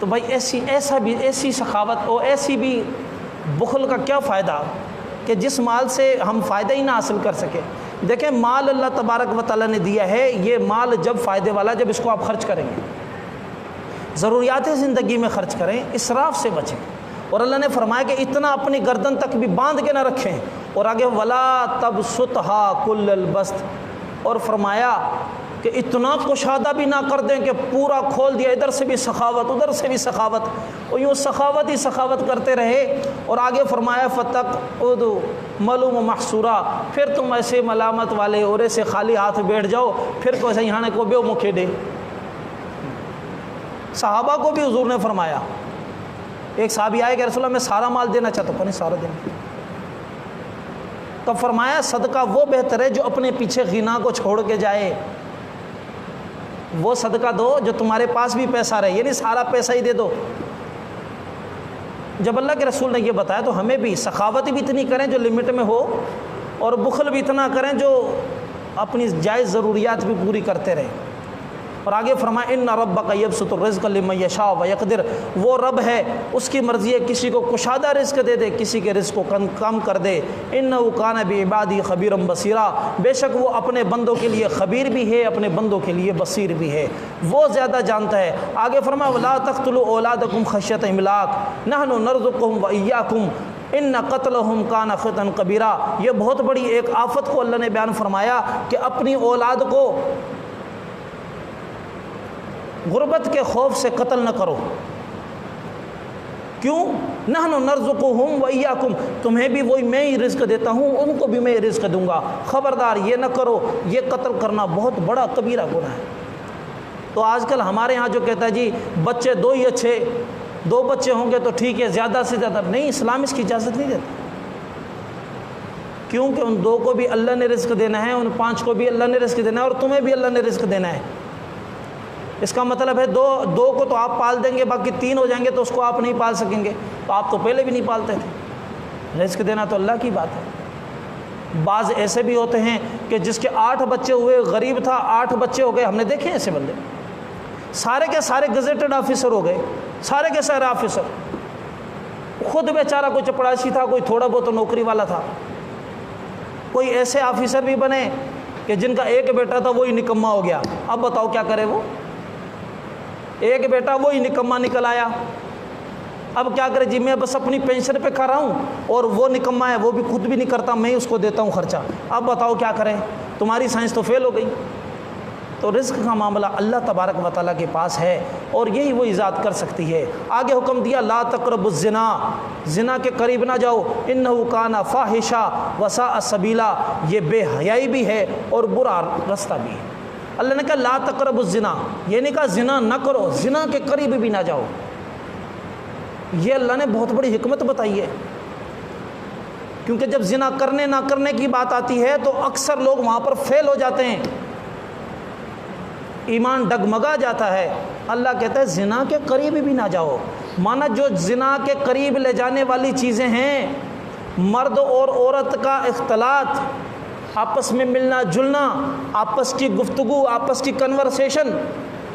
تو بھائی ایسی سخاوت اور ایسی بھی بخل کا کیا فائدہ کہ جس مال سے ہم فائدہ ہی نہ حاصل کر سکے۔ دیکھیں مال اللہ تبارک و تعالیٰ نے دیا ہے، یہ مال جب فائدے والا جب اس کو آپ خرچ کریں گے، ضروریات زندگی میں خرچ کریں، اسراف سے بچیں۔ اور اللہ نے فرمایا کہ اتنا اپنی گردن تک بھی باندھ کے نہ رکھیں، اور آگے ولا تبسطھا کل البسط، اور فرمایا کہ اتنا کشادہ بھی نہ کر دیں کہ پورا کھول دیا، ادھر سے بھی سخاوت ادھر سے بھی سخاوت، اور یوں سخاوت ہی سخاوت کرتے رہے۔ اور آگے فرمایا فتقعد ملوم محسورا، پھر تم ایسے ملامت والے اور ایسے خالی ہاتھ بیٹھ جاؤ، پھر کوئی صحیح ہانے کو بیو مکھے دے۔ صحابہ کو بھی حضور نے فرمایا، ایک صحابی آئے کہ رسول اللہ میں سارا مال دینا چاہتا ہوں، نہیں سارا دینا، تب فرمایا صدقہ وہ بہتر ہے جو اپنے پیچھے غنا کو چھوڑ کے جائے، وہ صدقہ دو جو تمہارے پاس بھی پیسہ رہے، یعنی سارا پیسہ ہی دے دو۔ جب اللہ کے رسول نے یہ بتایا تو ہمیں بھی سخاوت بھی اتنی کریں جو لمٹ میں ہو، اور بخل بھی اتنا کریں جو اپنی جائز ضروریات بھی پوری کرتے رہیں۔ اور آگے فرمایا ان ربک یبسط الرزق لمن یشاء ویقدر، وہ رب ہے اس کی مرضی ہے کسی کو کشادہ رزق دے دے، کسی کے رزق کو کم کر دے۔ انہ کان بعبادہ خبیرا بصیرا، بے شک وہ اپنے بندوں کے لیے خبیر بھی ہے، اپنے بندوں کے لیے بصیر بھی ہے، وہ زیادہ جانتا ہے۔ آگے فرمایا ولا تقتلوا اولادکم خشیۃ املاق نحن نرزقهم وایاکم ان قتلہم کان خطأ کبیرا۔ یہ بہت بڑی ایک آفت کو اللہ نے بیان فرمایا کہ اپنی اولاد کو غربت کے خوف سے قتل نہ کرو۔ کیوں؟ نحن نرزقہم وایاکم، تمہیں بھی وہی میں ہی رزق دیتا ہوں، ان کو بھی میں رزق دوں گا، خبردار یہ نہ کرو۔ یہ قتل کرنا بہت بڑا کبیرہ گناہ ہے۔ تو آج کل ہمارے ہاں جو کہتا ہے جی بچے دو ہی اچھے، 2 بچے ہوں گے تو ٹھیک ہے، زیادہ سے زیادہ نہیں، اسلام اس کی اجازت نہیں دیتا، کیونکہ ان 2 کو بھی اللہ نے رزق دینا ہے، ان 5 کو بھی اللہ نے رزق دینا ہے، اور تمہیں بھی اللہ نے رزق دینا ہے۔ اس کا مطلب ہے 2 کو تو آپ پال دیں گے، باقی 3 ہو جائیں گے تو اس کو آپ نہیں پال سکیں گے، تو آپ تو پہلے بھی نہیں پالتے تھے۔ رزق دینا تو اللہ کی بات ہے۔ بعض ایسے بھی ہوتے ہیں کہ جس کے 8 بچے ہوئے، غریب تھا، 8 بچے ہو گئے، ہم نے دیکھے ایسے بندے، سارے کے سارے گزیٹڈ آفیسر ہو گئے، سارے کے سارے آفیسر، خود بیچارہ کوئی چپڑاسی تھا، کوئی تھوڑا بہت نوکری والا تھا۔ کوئی ایسے آفیسر بھی بنے کہ جن کا ایک بیٹا تھا وہی نکما ہو گیا، اب بتاؤ کیا کرے وہ؟ ایک بیٹا وہی نکما نکل آیا، اب کیا کرے جی؟ میں بس اپنی پینشن پہ کھا رہا ہوں، اور وہ نکما ہے، وہ بھی خود بھی نہیں کرتا، میں ہی اس کو دیتا ہوں خرچہ، اب بتاؤ کیا کریں؟ تمہاری سائنس تو فیل ہو گئی۔ تو رزق کا معاملہ اللہ تبارک و تعالیٰ کے پاس ہے، اور یہی وہ ایجاد کر سکتی ہے۔ آگے حکم دیا لا تقربوا الزنا، زنا کے قریب نہ جاؤ، انہ کان فاحشہ وساء سبیلا، یہ بے حیائی بھی ہے اور برا رستہ بھی ہے۔ اللہ نے کہا لا تقربوا الزنا، یہ نہیں کہا زنا نہ کرو، زنا کے قریب بھی نہ جاؤ۔ یہ اللہ نے بہت بڑی حکمت بتائی ہے، کیونکہ جب زنا کرنے نہ کرنے کی بات آتی ہے تو اکثر لوگ وہاں پر فیل ہو جاتے ہیں، ایمان ڈگمگا جاتا ہے۔ اللہ کہتا ہے زنا کے قریب بھی نہ جاؤ، مانا جو زنا کے قریب لے جانے والی چیزیں ہیں، مرد اور عورت کا اختلاط، آپس میں ملنا جلنا، آپس کی گفتگو، آپس کی کنورسیشن،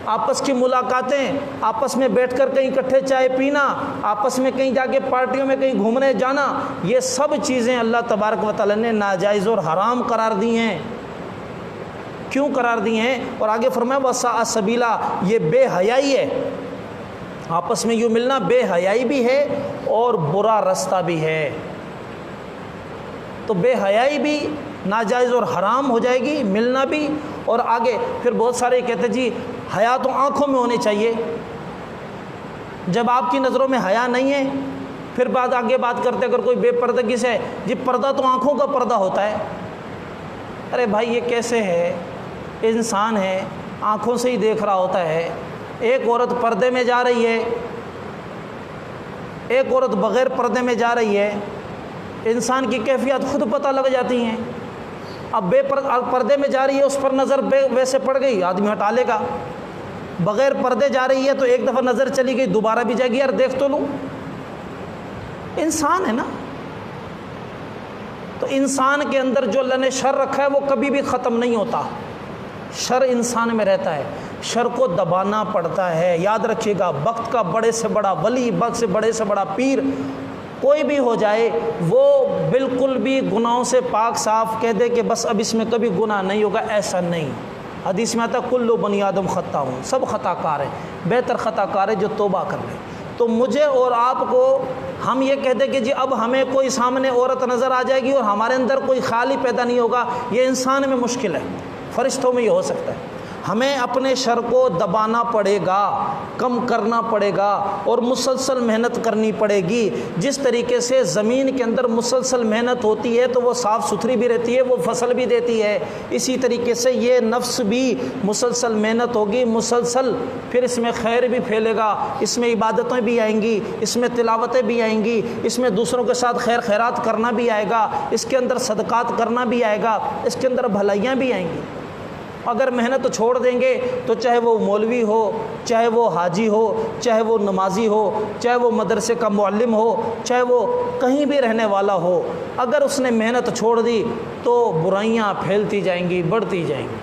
آپس کی ملاقاتیں، آپس میں بیٹھ کر کہیں اکٹھے چائے پینا، آپس میں کہیں جا کے پارٹیوں میں کہیں گھومنے جانا، یہ سب چیزیں اللہ تبارک و تعالیٰ نے ناجائز اور حرام قرار دی ہیں۔ کیوں قرار دی ہیں؟ اور آگے فرمایا وساء سبیلا، یہ بے حیائی ہے، آپس میں یوں ملنا بے حیائی بھی ہے اور برا رستہ بھی ہے۔ تو بے حیائی بھی ناجائز اور حرام ہو جائے گی، ملنا بھی۔ اور آگے پھر بہت سارے کہتے جی حیا تو آنکھوں میں ہونی چاہیے، جب آپ کی نظروں میں حیا نہیں ہے پھر آگے بات کرتے اگر کوئی بے پردگی سے جی پردہ تو آنکھوں کا پردہ ہوتا ہے۔ ارے بھائی یہ کیسے ہے؟ انسان ہے، آنکھوں سے ہی دیکھ رہا ہوتا ہے۔ ایک عورت پردے میں جا رہی ہے، ایک عورت بغیر پردے میں جا رہی ہے، انسان کی کیفیت خود پتہ لگ جاتی ہیں۔ اب پردے میں جا رہی ہے، اس پر نظر ویسے پڑ گئی، آدمی ہٹا لے گا۔ بغیر پردے جا رہی ہے تو ایک دفعہ نظر چلی گئی، دوبارہ بھی جائے گی، یار دیکھ تو لوں۔ انسان ہے نا، تو انسان کے اندر جو اللہ نے شر رکھا ہے وہ کبھی بھی ختم نہیں ہوتا۔ شر انسان میں رہتا ہے، شر کو دبانا پڑتا ہے۔ یاد رکھیے گا، وقت کا بڑے سے بڑا ولی، وقت سے بڑے سے بڑا پیر کوئی بھی ہو جائے، وہ بالکل بھی گناہوں سے پاک صاف کہہ دے کہ بس اب اس میں کبھی گناہ نہیں ہوگا، ایسا نہیں۔ حدیث میں آتا ہے کل بنی آدم خطا ہوں، سب خطا کار ہیں، بہتر خطا کار ہے جو توبہ کر لے۔ تو مجھے اور آپ کو ہم یہ کہتے کہ جی اب ہمیں کوئی سامنے عورت نظر آ جائے گی اور ہمارے اندر کوئی خیال ہی پیدا نہیں ہوگا، یہ انسان میں مشکل ہے، فرشتوں میں یہ ہو سکتا ہے۔ ہمیں اپنے شر کو دبانا پڑے گا، کم کرنا پڑے گا اور مسلسل محنت کرنی پڑے گی۔ جس طریقے سے زمین کے اندر مسلسل محنت ہوتی ہے تو وہ صاف ستھری بھی رہتی ہے، وہ فصل بھی دیتی ہے، اسی طریقے سے یہ نفس بھی مسلسل محنت ہوگی، مسلسل پھر اس میں خیر بھی پھیلے گا، اس میں عبادتیں بھی آئیں گی، اس میں تلاوتیں بھی آئیں گی، اس میں دوسروں کے ساتھ خیر خیرات کرنا بھی آئے گا، اس کے اندر صدقات کرنا بھی آئے گا، اس کے اندر بھلائیاں بھی آئیں گی۔ اگر محنت چھوڑ دیں گے تو چاہے وہ مولوی ہو، چاہے وہ حاجی ہو، چاہے وہ نمازی ہو، چاہے وہ مدرسے کا معلم ہو، چاہے وہ کہیں بھی رہنے والا ہو، اگر اس نے محنت چھوڑ دی تو برائیاں پھیلتی جائیں گی، بڑھتی جائیں گی۔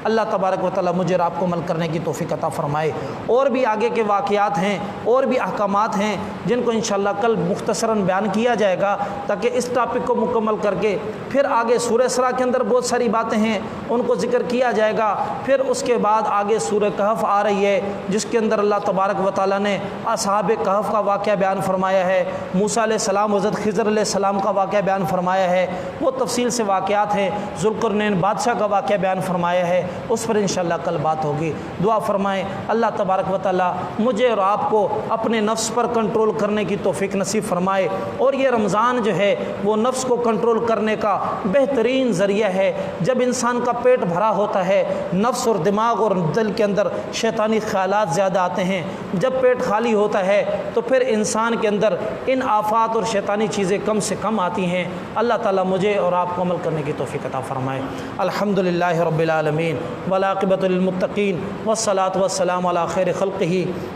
اللہ تبارک و تعالیٰ مجھے اور آپ کو عمل کرنے کی توفیق عطا فرمائے۔ اور بھی آگے کے واقعات ہیں اور بھی احکامات ہیں جن کو انشاءاللہ کل مختصراً بیان کیا جائے گا، تاکہ اس ٹاپک کو مکمل کر کے پھر آگے سورہ اسراء کے اندر بہت ساری باتیں ہیں ان کو ذکر کیا جائے گا۔ پھر اس کے بعد آگے سورہ کہف آ رہی ہے جس کے اندر اللہ تبارک و تعالیٰ نے اصحاب کہف کا واقعہ بیان فرمایا ہے، موسیٰ علیہ السلام حضرت خضر علیہ السلام کا واقعہ بیان فرمایا ہے، وہ تفصیل سے واقعات ہیں۔ ذوالقرنین بادشاہ کا واقعہ بیان فرمایا ہے، اس پر انشاءاللہ کل بات ہوگی۔ دعا فرمائیں اللہ تبارک و تعالیٰ مجھے اور آپ کو اپنے نفس پر کنٹرول کرنے کی توفیق نصیب فرمائے، اور یہ رمضان جو ہے وہ نفس کو کنٹرول کرنے کا بہترین ذریعہ ہے۔ جب انسان کا پیٹ بھرا ہوتا ہے، نفس اور دماغ اور دل کے اندر شیطانی خیالات زیادہ آتے ہیں، جب پیٹ خالی ہوتا ہے تو پھر انسان کے اندر ان آفات اور شیطانی چیزیں کم سے کم آتی ہیں۔ اللہ تعالیٰ مجھے اور آپ کو عمل کرنے کی توفیق عطا فرمائے۔ الحمدللہ رب العالمین والعاقبۃ للمتقین والصلاۃ والسلام علی خیر خلقہ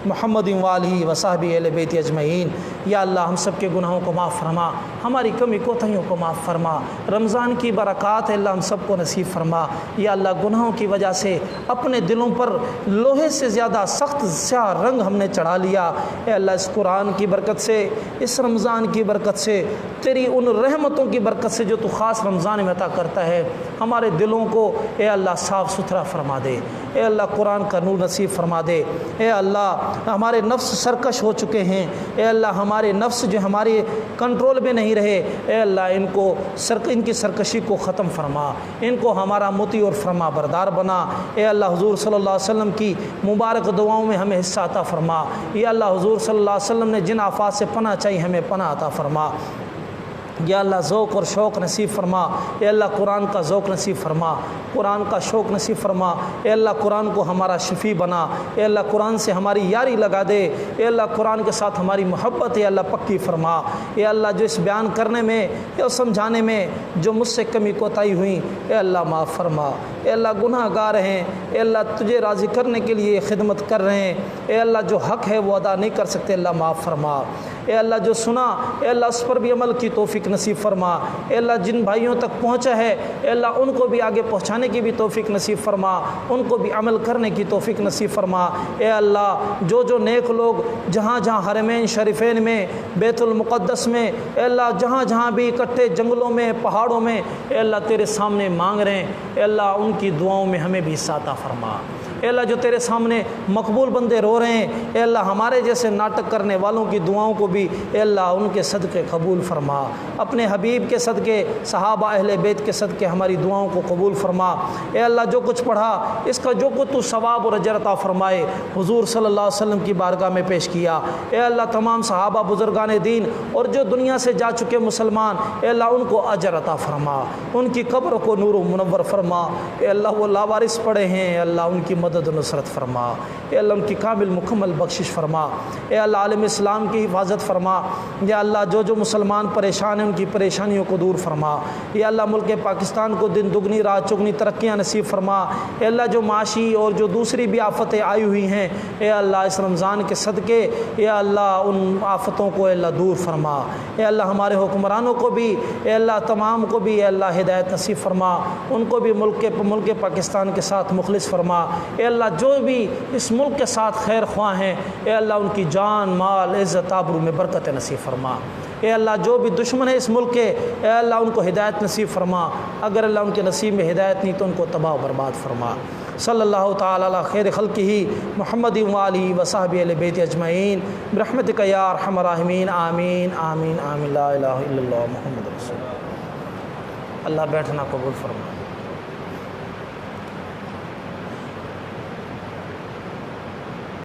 محمد وآلہ وصحبہ اہل بیت اجمعین۔ یا اللہ ہم سب کے گناہوں کو معاف فرما، ہماری کمی کوتاہیوں کو معاف فرما، رمضان کی برکات ہے اللہ ہم سب کو نصیب فرما۔ یا اللہ گناہوں کی وجہ سے اپنے دلوں پر لوہے سے زیادہ سخت سیاہ رنگ ہم نے چڑھا لیا، اے اللہ اس قرآن کی برکت سے، اس رمضان کی برکت سے، تیری ان رحمتوں کی برکت سے جو تو خاص رمضان میں عطا کرتا ہے، ہمارے دلوں کو اے اللہ صاف ستھرا فرما دے، اے اللہ قرآن کا نور نصیب فرما دے۔ اے اللہ ہمارے نفس سرکش ہو چکے ہیں، اے اللہ ہمارے نفس جو ہمارے کنٹرول میں نہیں رہے، اے اللہ ان کی سرکشی کو ختم فرما، ان کو ہمارا مطیع اور فرما بردار بنا۔ اے اللہ حضور صلی اللہ علیہ وسلم کی مبارک دعاؤں میں ہمیں حصہ عطا فرما۔ یا اللہ حضور صلی اللہ علیہ وسلم نے جن آفات سے پناہ چاہی ہمیں پناہ عطا فرما۔ یا اللہ ذوق اور شوق نصیب فرما، اے اللہ قرآن کا ذوق نصیب فرما، قرآن کا شوق نصیب فرما، اے اللہ قرآن کو ہمارا شفیع بنا، اے اللہ قرآن سے ہماری یاری لگا دے، اے اللہ قرآن کے ساتھ ہماری محبت اے اللہ پکی فرما۔ اے اللہ جو اس بیان کرنے میں یا سمجھانے میں جو مجھ سے کمی کوتاہی ہوئی، اے اللہ معاف فرما۔ اے اللہ گناہ گار ہیں، اے اللہ تجھے راضی کرنے کے لیے خدمت کر رہے ہیں، اے اللہ جو حق ہے وہ ادا نہیں کر سکتے، اللہ معاف فرما۔ اے اللہ جو سنا، اے اللہ اس پر بھی عمل کی توفیق نصیب فرما۔ اے اللہ جن بھائیوں تک پہنچا ہے، اے اللہ ان کو بھی آگے پہنچانے کی بھی توفیق نصیب فرما، ان کو بھی عمل کرنے کی توفیق نصیب فرما۔ اے اللہ جو نیک لوگ جہاں جہاں حرمین شریفین میں، بیت المقدس میں، اے اللہ جہاں جہاں بھی اکٹھے جنگلوں میں، پہاڑوں میں، اے اللہ تیرے سامنے مانگ رہے ہیں، اے اللہ ان کی دعاؤں میں ہمیں بھی حصہ عطا فرما۔ اے اللہ جو تیرے سامنے مقبول بندے رو رہے ہیں، اے اللہ ہمارے جیسے ناٹک کرنے والوں کی دعاؤں کو بھی اے اللہ ان کے صدقے قبول فرما، اپنے حبیب کے صدقے، صحابہ اہل بیت کے صدقے ہماری دعاؤں کو قبول فرما۔ اے اللہ جو کچھ پڑھا اس کا جو کچھ تو ثواب اور اجر عطا فرمائے، حضور صلی اللہ علیہ وسلم کی بارگاہ میں پیش کیا۔ اے اللہ تمام صحابہ بزرگان دین اور جو دنیا سے جا چکے مسلمان، اے اللہ ان کو اجر عطا فرما، ان کی قبر کو نور و منور فرما۔ اے اللہ وہ لاوارث پڑے ہیں، اے اللہ ان کی مدد و نصرت فرما، اے اللہ ان کی کامل مکمل بخشش فرما۔ اے اللہ عالم اسلام کی حفاظت فرما، یا اللہ جو مسلمان پریشان ہیں ان کی پریشانیوں کو دور فرما۔ یا اللہ ملک پاکستان کو دن دگنی رات چگنی ترقیاں نصیب فرما۔ اے اللہ جو معاشی اور جو دوسری بھی آفتیں آئی ہوئی ہیں، اے اللہ اس رمضان کے صدقے یا اللہ ان آفتوں کو اے اللہ دور فرما۔ اے اللہ ہمارے حکمرانوں کو بھی اے اللہ تمام کو بھی اے اللہ ہدایت نصیب فرما، ان کو بھی ملک پاکستان کے ساتھ مخلص فرما۔ اے اللہ جو بھی اس ملک کے ساتھ خیر خواہ ہیں، اے اللہ ان کی جان مال عزت آبرو میں برکت نصیب فرما۔ اے اللہ جو بھی دشمن ہے اس ملک کے، اے اللہ ان کو ہدایت نصیب فرما، اگر اللہ ان کے نصیب میں ہدایت نہیں تو ان کو تباہ و برباد فرما۔ صلی اللہ تعالی علی خیر خلقہ محمد و آلہ و صحبہ اہل بیت اجمعین برحمتک یا ارحم الراحمین، آمین آمین آمین، لا الہ الا اللہ محمد رسول اللہ۔ اللہ بیٹھنا قبول فرما۔